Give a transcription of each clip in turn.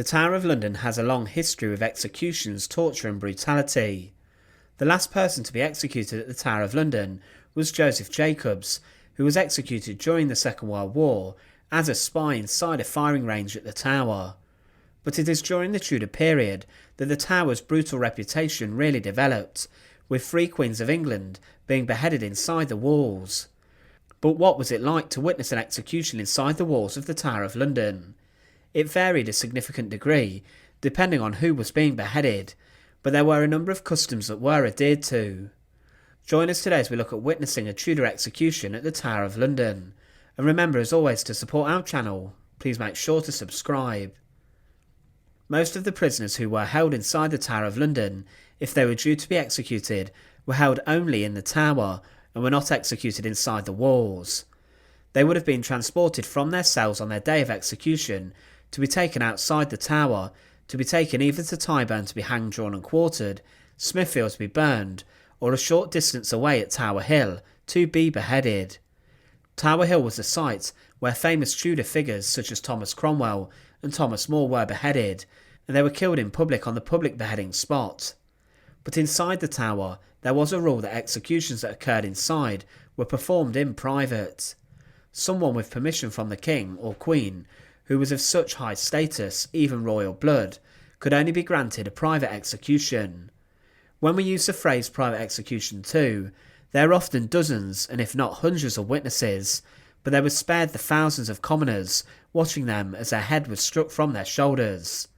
The Tower of London has a long history with executions, torture and brutality. The last person to be executed at the Tower of London was Joseph Jacobs, who was executed during the Second World War as a spy inside a firing range at the Tower. But it is during the Tudor period that the Tower's brutal reputation really developed, with 3 Queens of England being beheaded inside the walls. But what was it like to witness an execution inside the walls of the Tower of London? It varied a significant degree, depending on who was being beheaded, but there were a number of customs that were adhered to. Join us today as we look at witnessing a Tudor execution at the Tower of London. And remember, as always, to support our channel, please make sure to subscribe. Most of the prisoners who were held inside the Tower of London, if they were due to be executed, were held only in the Tower and were not executed inside the walls. They would have been transported from their cells on their day of execution to be taken outside the Tower, to be taken either to Tyburn to be hanged, drawn and quartered, Smithfield to be burned, or a short distance away at Tower Hill to be beheaded. Tower Hill was the site where famous Tudor figures such as Thomas Cromwell and Thomas More were beheaded, and they were killed in public on the public beheading spot. But inside the Tower, there was a rule that executions that occurred inside were performed in private. Someone with permission from the King or Queen, who was of such high status, even royal blood, could only be granted a private execution. When we use the phrase private execution too, there are often dozens and if not hundreds of witnesses, but they were spared the thousands of commoners watching them as their head was struck from their shoulders.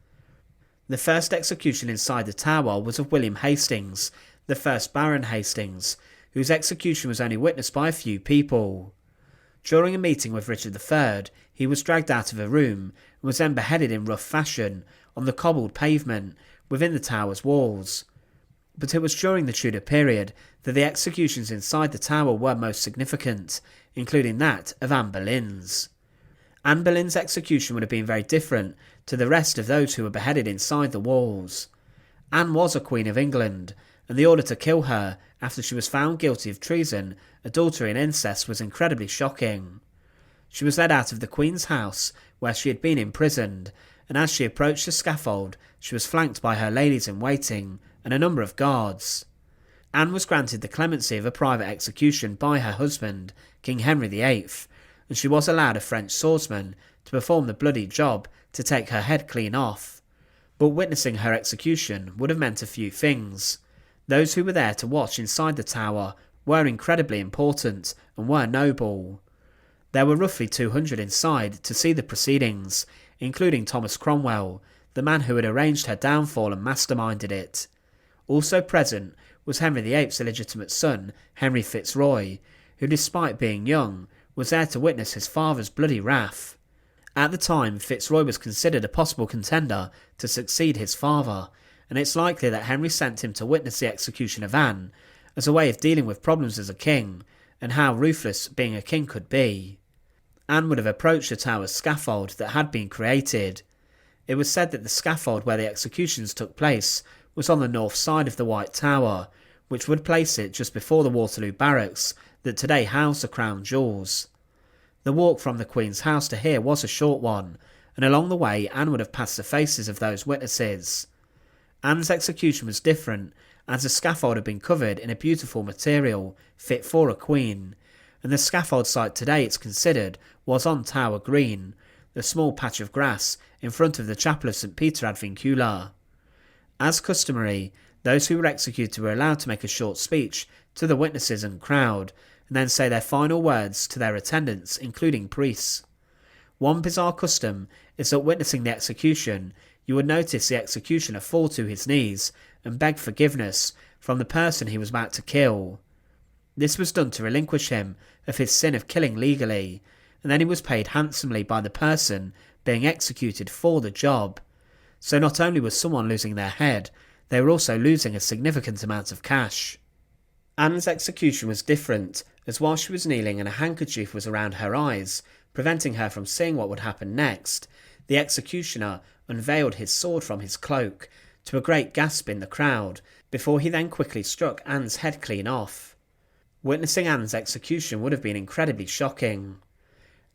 The first execution inside the Tower was of William Hastings, the first Baron Hastings, whose execution was only witnessed by a few people. During a meeting with Richard III, he was dragged out of a room and was then beheaded in rough fashion on the cobbled pavement within the Tower's walls. But it was during the Tudor period that the executions inside the Tower were most significant, including that of Anne Boleyn's. Anne Boleyn's execution would have been very different to the rest of those who were beheaded inside the walls. Anne was a Queen of England, and the order to kill her after she was found guilty of treason, adultery and incest was incredibly shocking. She was led out of the Queen's house, where she had been imprisoned, and as she approached the scaffold, she was flanked by her ladies-in-waiting and a number of guards. Anne was granted the clemency of a private execution by her husband, King Henry VIII, and she was allowed a French swordsman to perform the bloody job to take her head clean off. But witnessing her execution would have meant a few things. Those who were there to watch inside the Tower were incredibly important and were noble. There were roughly 200 inside to see the proceedings, including Thomas Cromwell, the man who had arranged her downfall and masterminded it. Also present was Henry VIII's illegitimate son, Henry Fitzroy, who despite being young, was there to witness his father's bloody wrath. At the time, Fitzroy was considered a possible contender to succeed his father, and it's likely that Henry sent him to witness the execution of Anne as a way of dealing with problems as a king, and how ruthless being a king could be. Anne would have approached the Tower's scaffold that had been created. It was said that the scaffold where the executions took place was on the north side of the White Tower, which would place it just before the Waterloo Barracks that today house the Crown Jewels. The walk from the Queen's house to here was a short one, and along the way Anne would have passed the faces of those witnesses. Anne's execution was different, as the scaffold had been covered in a beautiful material fit for a queen, and the scaffold site today it's considered was on Tower Green, the small patch of grass in front of the chapel of St Peter ad Vincula. As customary, those who were executed were allowed to make a short speech to the witnesses and crowd, and then say their final words to their attendants, including priests. One bizarre custom is that witnessing the execution, you would notice the executioner fall to his knees and beg forgiveness from the person he was about to kill. This was done to relinquish him of his sin of killing legally, and then he was paid handsomely by the person being executed for the job. So not only was someone losing their head, they were also losing a significant amount of cash. Anne's execution was different, as while she was kneeling and a handkerchief was around her eyes, preventing her from seeing what would happen next, the executioner unveiled his sword from his cloak, to a great gasp in the crowd, before he then quickly struck Anne's head clean off. Witnessing Anne's execution would have been incredibly shocking.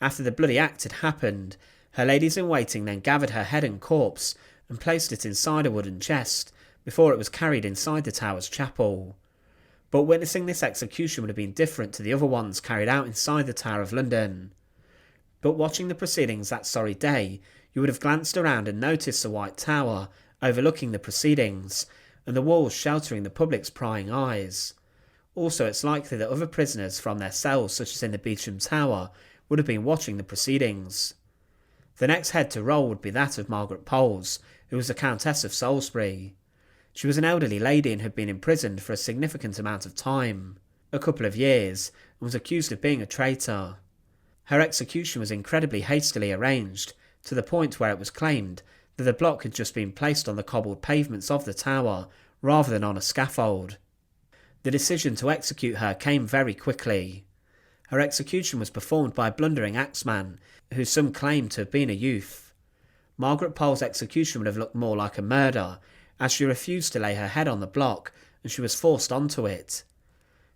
After the bloody act had happened, Her ladies-in-waiting then gathered her head and corpse and placed it inside a wooden chest before it was carried inside the Tower's chapel. But witnessing this execution would have been different to the other ones carried out inside the Tower of London. But watching the proceedings that sorry day, you would have glanced around and noticed the White Tower overlooking the proceedings, and the walls sheltering the public's prying eyes. Also, it's likely that other prisoners from their cells, such as in the Beauchamp Tower, would have been watching the proceedings. The next head to roll would be that of Margaret Pole, who was the Countess of Salisbury. She was an elderly lady and had been imprisoned for a significant amount of time, a couple of years, and was accused of being a traitor. Her execution was incredibly hastily arranged, to the point where it was claimed that the block had just been placed on the cobbled pavements of the tower rather than on a scaffold. The decision to execute her came very quickly. Her execution was performed by a blundering axeman, who some claimed to have been a youth. Margaret Pole's execution would have looked more like a murder, as she refused to lay her head on the block, and she was forced onto it.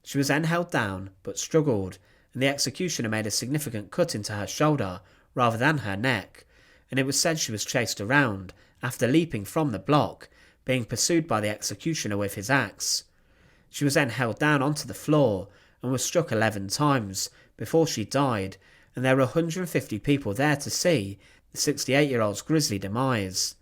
She was then held down, but struggled, and the executioner made a significant cut into her shoulder rather than her neck, and it was said she was chased around after leaping from the block, being pursued by the executioner with his axe. She was then held down onto the floor and was struck 11 times before she died, and there were 150 people there to see the 68-year-old's grisly demise.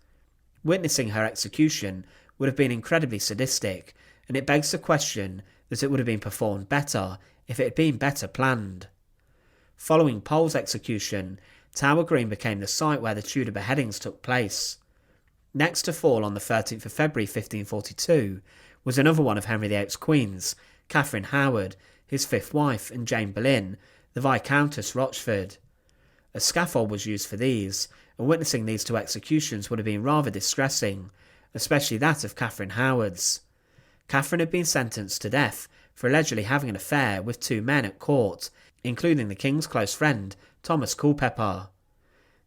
Witnessing her execution would have been incredibly sadistic, and it begs the question that it would have been performed better if it had been better planned. Following Pole's execution, Tower Green became the site where the Tudor beheadings took place. Next to fall on the 13th of February 1542 was another one of Henry VIII's queens, Catherine Howard, his fifth wife, and Jane Boleyn, the Viscountess Rochford. A scaffold was used for these, and witnessing these two executions would have been rather distressing, especially that of Catherine Howard's. Catherine had been sentenced to death for allegedly having an affair with 2 men at court, including the King's close friend, Thomas Culpeper.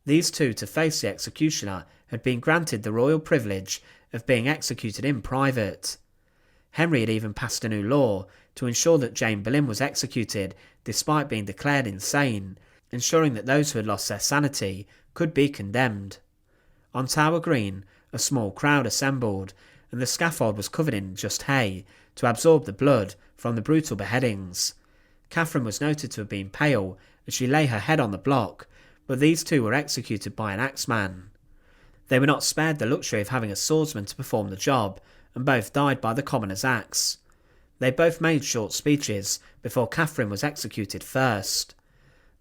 These two, to face the executioner, had been granted the royal privilege of being executed in private. Henry had even passed a new law to ensure that Jane Boleyn was executed despite being declared insane, ensuring that those who had lost their sanity could be condemned. On Tower Green, a small crowd assembled, and the scaffold was covered in just hay to absorb the blood from the brutal beheadings. Catherine was noted to have been pale as she lay her head on the block, but these two were executed by an axeman. They were not spared the luxury of having a swordsman to perform the job, and both died by the commoner's axe. They both made short speeches before Catherine was executed first.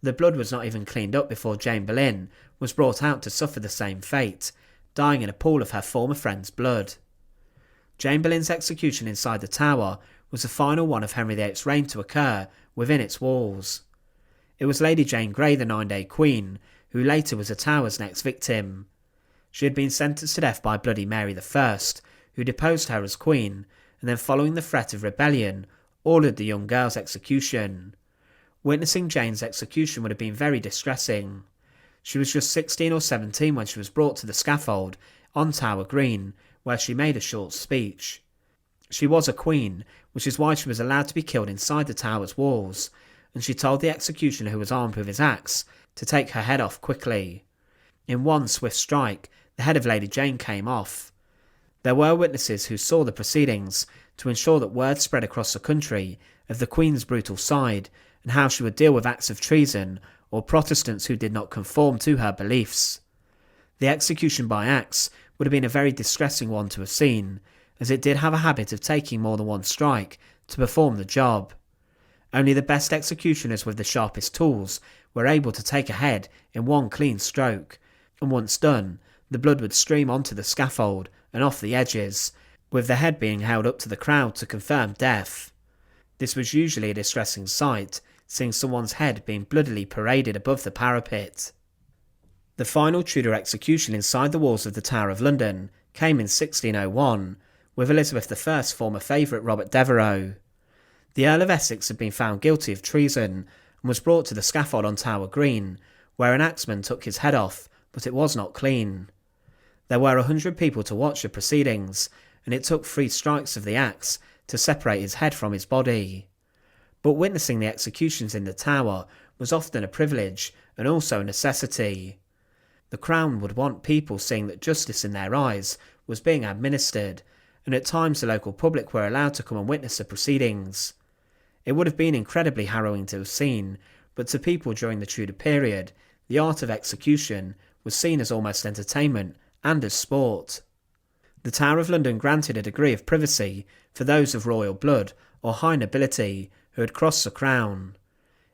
The blood was not even cleaned up before Jane Boleyn was brought out to suffer the same fate, dying in a pool of her former friend's blood. Jane Boleyn's execution inside the tower was the final one of Henry VIII's reign to occur within its walls. It was Lady Jane Grey, the 9-day Queen, who later was the tower's next victim. She had been sentenced to death by Bloody Mary I, who deposed her as Queen, and then following the threat of rebellion, ordered the young girl's execution. Witnessing Jane's execution would have been very distressing. She was just 16 or 17 when she was brought to the scaffold on Tower Green, where she made a short speech. She was a queen, which is why she was allowed to be killed inside the tower's walls, and she told the executioner, who was armed with his axe, to take her head off quickly. In one swift strike, the head of Lady Jane came off. There were witnesses who saw the proceedings to ensure that word spread across the country of the Queen's brutal side and how she would deal with acts of treason or Protestants who did not conform to her beliefs. The execution by axe would have been a very distressing one to have seen, as it did have a habit of taking more than one strike to perform the job. Only the best executioners with the sharpest tools were able to take a head in one clean stroke, and once done, the blood would stream onto the scaffold and off the edges, with the head being held up to the crowd to confirm death. This was usually a distressing sight, seeing someone's head being bloodily paraded above the parapet. The final Tudor execution inside the walls of the Tower of London came in 1601, with Elizabeth I's former favourite Robert Devereux. The Earl of Essex had been found guilty of treason and was brought to the scaffold on Tower Green, where an axeman took his head off, but it was not clean. There were 100 people to watch the proceedings, and it took 3 strikes of the axe to separate his head from his body. But witnessing the executions in the tower was often a privilege and also a necessity. The Crown would want people seeing that justice in their eyes was being administered, and at times the local public were allowed to come and witness the proceedings. It would have been incredibly harrowing to have seen, but to people during the Tudor period, the art of execution was seen as almost entertainment and as sport. The Tower of London granted a degree of privacy for those of royal blood or high nobility who had crossed the crown.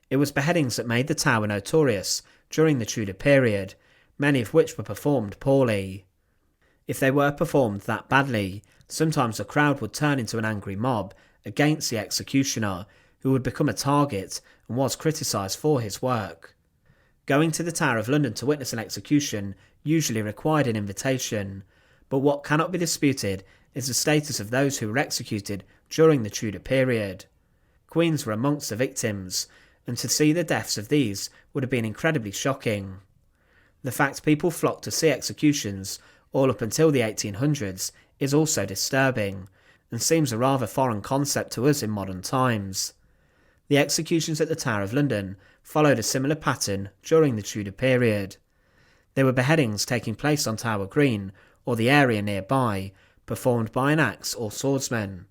It was beheadings that made the Tower notorious during the Tudor period, many of which were performed poorly. If they were performed that badly, sometimes the crowd would turn into an angry mob against the executioner, who would become a target and was criticised for his work. Going to the Tower of London to witness an execution usually required an invitation, but what cannot be disputed is the status of those who were executed during the Tudor period. Queens were amongst the victims, and to see the deaths of these would have been incredibly shocking. The fact people flocked to see executions all up until the 1800s is also disturbing, and seems a rather foreign concept to us in modern times. The executions at the Tower of London followed a similar pattern during the Tudor period. There were beheadings taking place on Tower Green or the area nearby, performed by an axe or swordsman.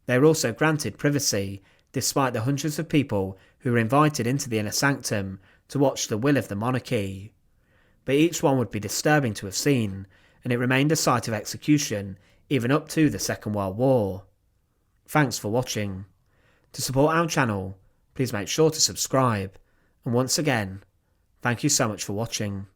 They were also granted privacy, despite the hundreds of people who were invited into the inner sanctum to watch the will of the monarchy. But each one would be disturbing to have seen, and it remained a site of execution even up to the Second World War. Thanks for watching. To support our channel, please make sure to subscribe, and once again, thank you so much for watching.